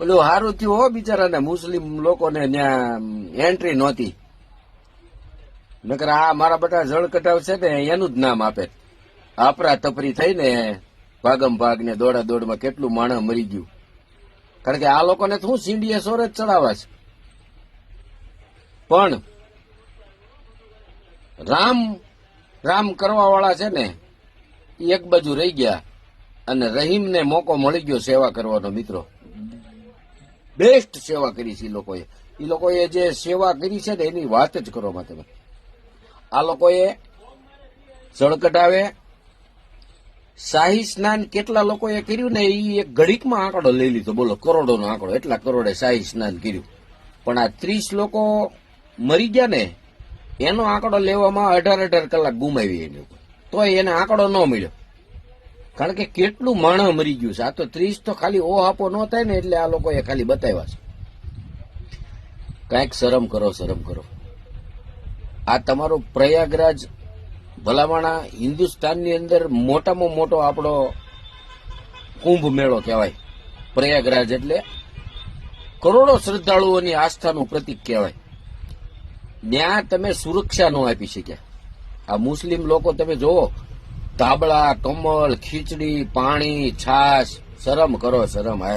ઓલું સારું થયું હો બિચારાને મુસ્લિમ લોકોને ત્યાં એન્ટ્રી નહોતી, નકર આ મારા બધા જળ કટાવ છે ને એનું જ નામ આપે. આપરા તપરી થઈને ભાગમ ભાગ ને દોડા દોડમાં કેટલું માણસ મરી ગયું. કારણ કે આ લોકોને શું સીડીએ સોર જ ચડાવવા છે. પણ રામ રામ કરવા વાળા છે ને એક બાજુ રહી ગયા અને રહીમને મોકો મળી ગયો સેવા કરવાનો. મિત્રો, બેસ્ટ સેવા કરી છે એ લોકોએ જે સેવા કરી છે ને એની વાત જ કરો માં તમે. આ લોકોએ જળ કઢાવે, શાહી સ્નાન કેટલા લોકોએ કર્યું ને એ એક ઘડીકમાં આંકડો લઈ લીધો. બોલો, કરોડોનો આંકડો, એટલા કરોડે શાહી સ્નાન કર્યું. પણ આ 30 લોકો મરી ગયા ને એનો આંકડો લેવામાં 18 કલાક ગુમાવી એને, તોય એને આંકડો ન મળ્યો. કારણ કે કેટલું માણસ મરી ગયું છે. આ તો 30 તો ખાલી ઓ આપો ન થાય ને એટલે આ લોકોએ ખાલી બતાવ્યા છે. કાંઈક શરમ કરો, શરમ કરો. આ તમારો પ્રયાગરાજ ભલામણા હિન્દુસ્તાનની અંદર મોટામાં મોટો આપણો કુંભ મેળો કહેવાય. પ્રયાગરાજ એટલે કરોડો શ્રદ્ધાળુઓની આસ્થાનું પ્રતીક કહેવાય. ત્યાં તમે સુરક્ષા ન આપી શક્યા. આ મુસ્લિમ લોકો તમે જોવો, ધાબળા, કમળ, ખીચડી, પાણી, છાશ. શરમ કરો, શરમ.